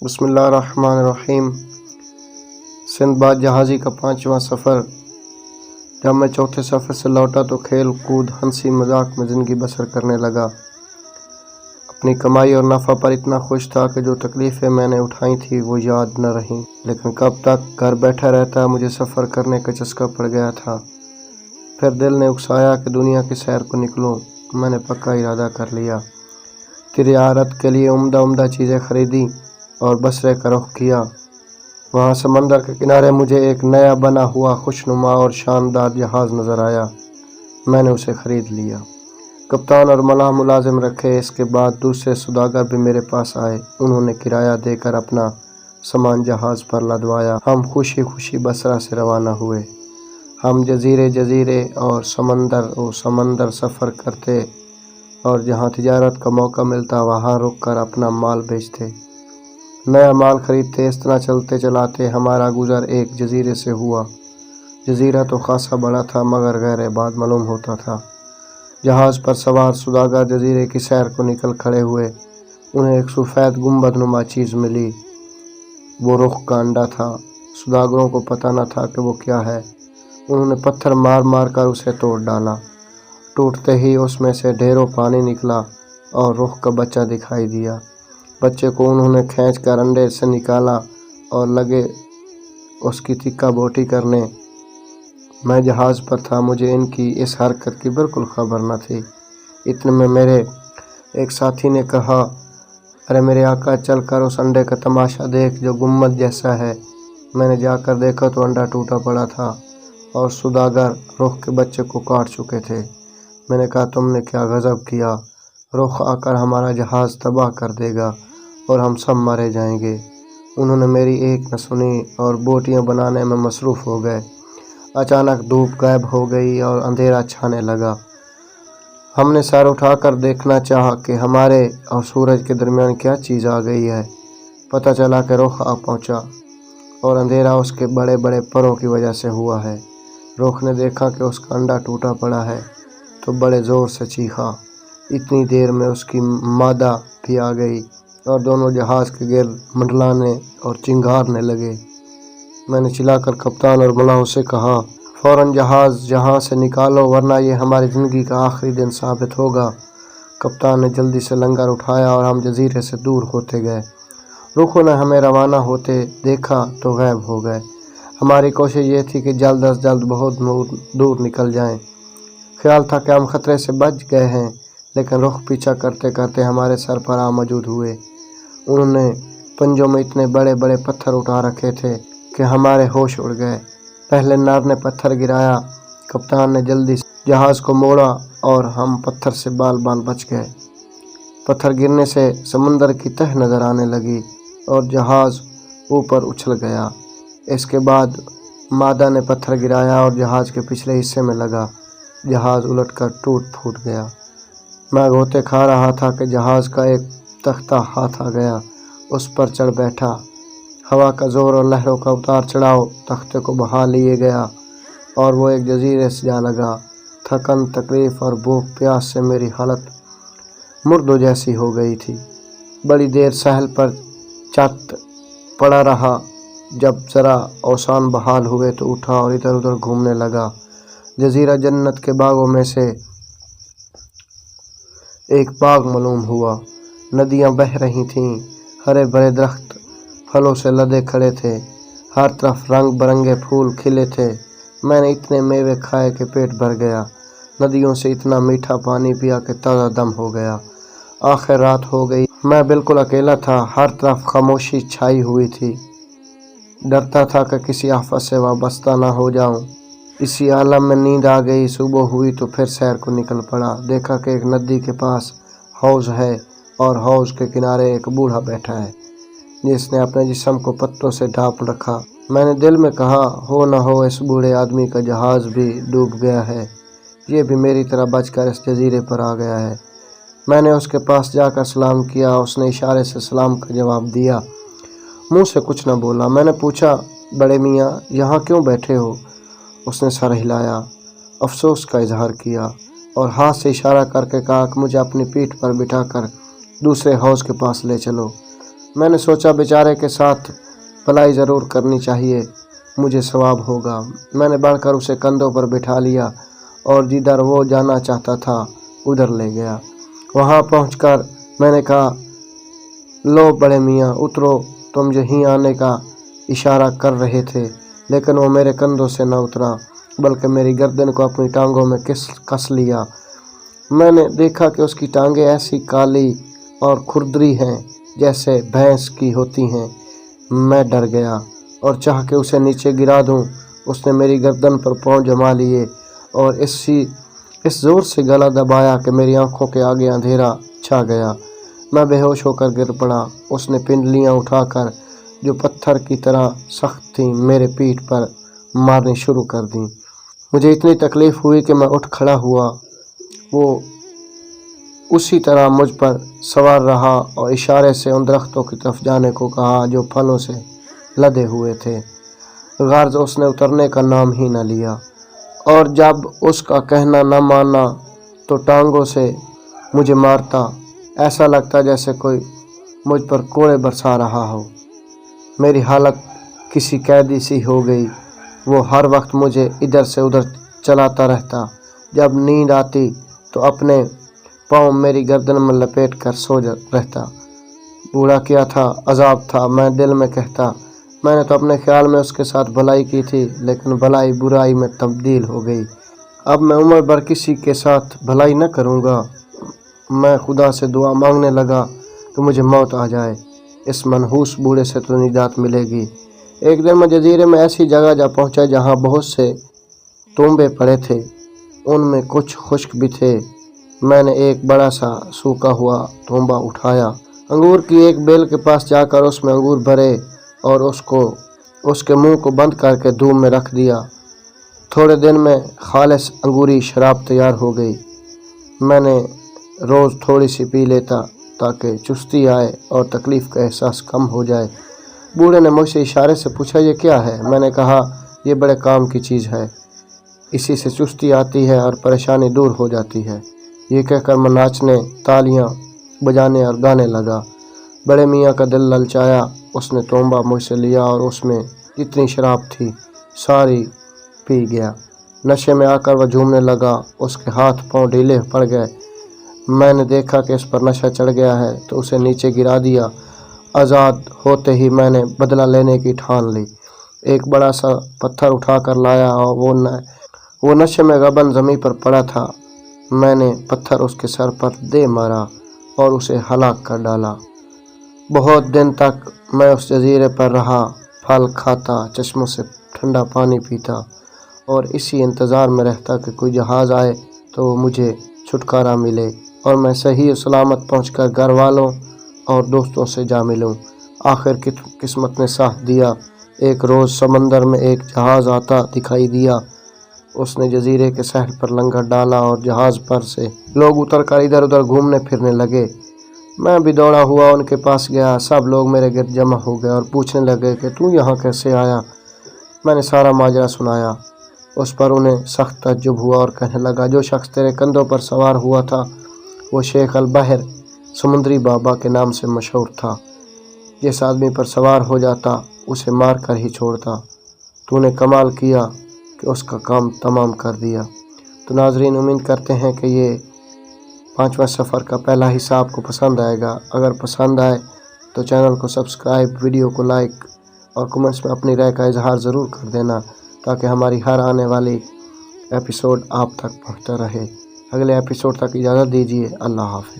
बिस्मिल्लाहिर्रहमानिर्रहीम। सिंदबाद जहाज़ी का 5वां सफ़र। जब मैं चौथे सफ़र से लौटा तो खेल कूद हंसी मजाक में ज़िंदगी बसर करने लगा। अपनी कमाई और नफ़ा पर इतना खुश था कि जो तकलीफ़ें मैंने उठाई थी वो याद न रहीं। लेकिन कब तक घर बैठा रहता, मुझे सफ़र करने का चस्का पड़ गया था। फिर दिल ने उकसाया कि दुनिया की सैर को निकलूं। मैंने पक्का इरादा कर लिया। तिजारत के लिए उम्दा चीज़ें खरीदी और बसरे का रुख किया। वहाँ समंदर के किनारे मुझे एक नया बना हुआ खुशनुमा और शानदार जहाज़ नज़र आया। मैंने उसे ख़रीद लिया। कप्तान और मलाह मुलाजिम रखे। इसके बाद दूसरे सौदागर भी मेरे पास आए। उन्होंने किराया देकर अपना सामान जहाज़ पर लदवाया। हम खुशी खुशी बसरा से रवाना हुए। हम जजीरे और समंदर सफ़र करते और जहाँ तिजारत का मौका मिलता वहाँ रुक कर अपना माल बेचते, नया माल खरीदते। इस तरह चलते चलाते हमारा गुज़र एक जजीरे से हुआ। जजीरा तो खासा बड़ा था मगर गैर आबाद मालूम होता था। जहाज़ पर सवार सौदागर जजीरे की सैर को निकल खड़े हुए। उन्हें एक सफ़ेद गुंबद नुमा चीज़ मिली। वो रुख का अंडा था। सौदागरों को पता न था कि वो क्या है। उन्होंने पत्थर मार मार कर उसे तोड़ डाला। टूटते ही उसमें से ढेरों पानी निकला और रुख का बच्चा दिखाई दिया। बच्चे को उन्होंने खींचकर अंडे से निकाला और लगे उसकी तिक्का बोटी करने। मैं जहाज़ पर था, मुझे इनकी इस हरकत की बिल्कुल खबर न थी। इतने में मेरे एक साथी ने कहा, अरे मेरे आका, चल कर उस अंडे का तमाशा देख जो गुम्बद जैसा है। मैंने जाकर देखा तो अंडा टूटा पड़ा था और सौदागर रुख के बच्चे को काट चुके थे। मैंने कहा, तुमने क्या गज़ब किया। रुख आकर हमारा जहाज़ तबाह कर देगा और हम सब मारे जाएंगे। उन्होंने मेरी एक न सुनी और बोटियां बनाने में मसरूफ़ हो गए। अचानक धूप गायब हो गई और अंधेरा छाने लगा। हमने सर उठाकर देखना चाहा कि हमारे और सूरज के दरमियान क्या चीज़ आ गई है। पता चला कि रुख आ पहुंचा और अंधेरा उसके बड़े बड़े परों की वजह से हुआ है। रुख ने देखा कि उसका अंडा टूटा पड़ा है तो बड़े ज़ोर से चीखा। इतनी देर में उसकी मादा भी आ गई और दोनों जहाज़ के गिर्द मंडलाने और चिंगारने लगे। मैंने चिल्लाकर कप्तान और मलाह से कहा, फ़ौरन जहाज़ यहाँ से निकालो वरना ये हमारी ज़िंदगी का आखिरी दिन साबित होगा। कप्तान ने जल्दी से लंगर उठाया और हम जजीरे से दूर होते गए। रुखों ने हमें रवाना होते देखा तो गायब हो गए। हमारी कोशिश ये थी कि जल्द अज जल्द बहुत दूर निकल जाएं। ख्याल था कि हम खतरे से बच गए हैं, लेकिन रुख पीछा करते करते हमारे सर पर आ मौजूद हुए। उन्होंने पंजों में इतने बड़े बड़े पत्थर उठा रखे थे कि हमारे होश उड़ गए। पहले नार ने पत्थर गिराया। कप्तान ने जल्दी से जहाज़ को मोड़ा और हम पत्थर से बाल बाल बच गए। पत्थर गिरने से समंदर की तह नज़र आने लगी और जहाज़ ऊपर उछल गया। इसके बाद मादा ने पत्थर गिराया और जहाज़ के पिछले हिस्से में लगा। जहाज़ उलटकर टूट फूट गया। मैं गोते खा रहा था कि जहाज़ का एक तख्ता हाथ आ गया। उस पर चढ़ बैठा। हवा का ज़ोर और लहरों का उतार चढ़ाव तख्ते को बहा लिए गया और वो एक जजीरे से जा लगा। थकन, तकलीफ़ और भूख प्यास से मेरी हालत मुर्दों जैसी हो गई थी। बड़ी देर सहल पर चत पड़ा रहा। जब ज़रा औसान बहाल हुए तो उठा और इधर उधर घूमने लगा। जजीरा जन्नत के बागों में से एक बाग मालूम हुआ। नदियां बह रही थीं। हरे भरे दरख्त फलों से लदे खड़े थे। हर तरफ रंग बिरंगे फूल खिले थे। मैंने इतने मेवे खाए कि पेट भर गया। नदियों से इतना मीठा पानी पिया कि ताज़ा दम हो गया। आखिर रात हो गई। मैं बिल्कुल अकेला था। हर तरफ खामोशी छाई हुई थी। डरता था कि किसी आफत से वाबस्ता ना हो जाऊं। इसी आलम में नींद आ गई। सुबह हुई तो फिर सैर को निकल पड़ा। देखा कि एक नदी के पास हौज है और हौज के किनारे एक बूढ़ा बैठा है जिसने अपने जिस्म को पत्तों से ढांप रखा। मैंने दिल में कहा, हो न हो इस बूढ़े आदमी का जहाज़ भी डूब गया है। ये भी मेरी तरह बचकर इस जजीरे पर आ गया है। मैंने उसके पास जाकर सलाम किया। उसने इशारे से सलाम का जवाब दिया, मुंह से कुछ न बोला। मैंने पूछा, बड़े मियाँ यहाँ क्यों बैठे हो? उसने सर हिलाया, अफसोस का इजहार किया और हाथ से इशारा करके कहा कि मुझे अपनी पीठ पर बिठाकर दूसरे हौज के पास ले चलो। मैंने सोचा बेचारे के साथ भलाई ज़रूर करनी चाहिए, मुझे सवाब होगा। मैंने बढ़कर उसे कंधों पर बिठा लिया और जिधर वो जाना चाहता था उधर ले गया। वहाँ पहुंचकर मैंने कहा, लो बड़े मियाँ उतरो, तुम यहीं आने का इशारा कर रहे थे, लेकिन वो मेरे कंधों से न उतरा बल्कि मेरी गर्दन को अपनी टांगों में कस लिया। मैंने देखा कि उसकी टांगें ऐसी काली और खुरदरी हैं जैसे भैंस की होती हैं। मैं डर गया और चाह के उसे नीचे गिरा दूं। उसने मेरी गर्दन पर पांव जमा लिए और इस जोर से गला दबाया कि मेरी आंखों के आगे अंधेरा छा गया। मैं बेहोश होकर गिर पड़ा। उसने पिंडलियां उठाकर, जो पत्थर की तरह सख्त थीं, मेरे पीठ पर मारनी शुरू कर दी। मुझे इतनी तकलीफ़ हुई कि मैं उठ खड़ा हुआ। वो उसी तरह मुझ पर सवार रहा और इशारे से उन दरख्तों की तरफ जाने को कहा जो फलों से लदे हुए थे। गर्ज उसने उतरने का नाम ही न लिया, और जब उसका कहना न माना तो टांगों से मुझे मारता। ऐसा लगता जैसे कोई मुझ पर कोड़े बरसा रहा हो। मेरी हालत किसी कैदी सी हो गई। वो हर वक्त मुझे इधर से उधर चलाता रहता। जब नींद आती तो अपने पाँव मेरी गर्दन में लपेट कर सो रहता। बूढ़ा क्या था, अजाब था। मैं दिल में कहता, मैंने तो अपने ख्याल में उसके साथ भलाई की थी, लेकिन भलाई बुराई में तब्दील हो गई। अब मैं उम्र भर किसी के साथ भलाई न करूँगा। मैं खुदा से दुआ मांगने लगा कि मुझे मौत आ जाए, इस मनहूस बूढ़े से तो निजात मिलेगी। एक दिन मैं जजीरे में ऐसी जगह जा पहुँचा जहाँ बहुत से तोंबे पड़े थे, उनमें कुछ खुश्क भी थे। मैंने एक बड़ा सा सूखा हुआ तोंबा उठाया, अंगूर की एक बेल के पास जाकर उसमें अंगूर भरे और उसके मुंह को बंद करके धूम में रख दिया। थोड़े दिन में खालिस अंगूरी शराब तैयार हो गई। मैंने रोज़ थोड़ी सी पी लेता ताकि चुस्ती आए और तकलीफ़ का एहसास कम हो जाए। बूढ़े ने मुझसे इशारे से पूछा, ये क्या है? मैंने कहा, ये बड़े काम की चीज़ है, इसी से चुस्ती आती है और परेशानी दूर हो जाती है। ये कहकर मैं नाचने, तालियां बजाने और गाने लगा। बड़े मियाँ का दिल ललचाया। उसने तोंबा मुझसे लिया और उसमें जितनी शराब थी सारी पी गया। नशे में आकर वह झूमने लगा। उसके हाथ पांव ढीले पड़ गए। मैंने देखा कि इस पर नशा चढ़ गया है तो उसे नीचे गिरा दिया। आज़ाद होते ही मैंने बदला लेने की ठान ली। एक बड़ा सा पत्थर उठाकर लाया और वो नशे में गबन ज़मीन पर पड़ा था। मैंने पत्थर उसके सर पर दे मारा और उसे हलाक कर डाला। बहुत दिन तक मैं उस जजीरे पर रहा, फल खाता, चश्मों से ठंडा पानी पीता और इसी इंतज़ार में रहता कि कोई जहाज़ आए तो मुझे छुटकारा मिले और मैं सही सलामत पहुंचकर घर वालों और दोस्तों से जा मिलूं। आखिर किस्मत ने साथ दिया। एक रोज़ समंदर में एक जहाज़ आता दिखाई दिया। उसने जजीरे के शहर पर लंगर डाला और जहाज़ पर से लोग उतरकर इधर उधर घूमने फिरने लगे। मैं भी दौड़ा हुआ उनके पास गया। सब लोग मेरे गिर्द जमा हो गए और पूछने लगे कि तू यहाँ कैसे आया। मैंने सारा माजरा सुनाया। उस पर उन्हें सख्त तज्जुब हुआ और कहने लगा, जो शख्स तेरे कंधों पर सवार हुआ था वो शेख अल बहर समुद्री बाबा के नाम से मशहूर था। जिस आदमी पर सवार हो जाता उसे मार कर ही छोड़ता। तूने कमाल किया कि उसका काम तमाम कर दिया। तो नाजरीन, उम्मीद करते हैं कि ये 5वां सफ़र का पहला हिस्सा आपको पसंद आएगा। अगर पसंद आए तो चैनल को सब्सक्राइब, वीडियो को लाइक और कमेंट्स में अपनी राय का इजहार ज़रूर कर देना ताकि हमारी हर आने वाली एपिसोड आप तक पहुंचता रहे। अगले एपिसोड तक इजाज़त दीजिए। अल्लाह हाफ़िज़।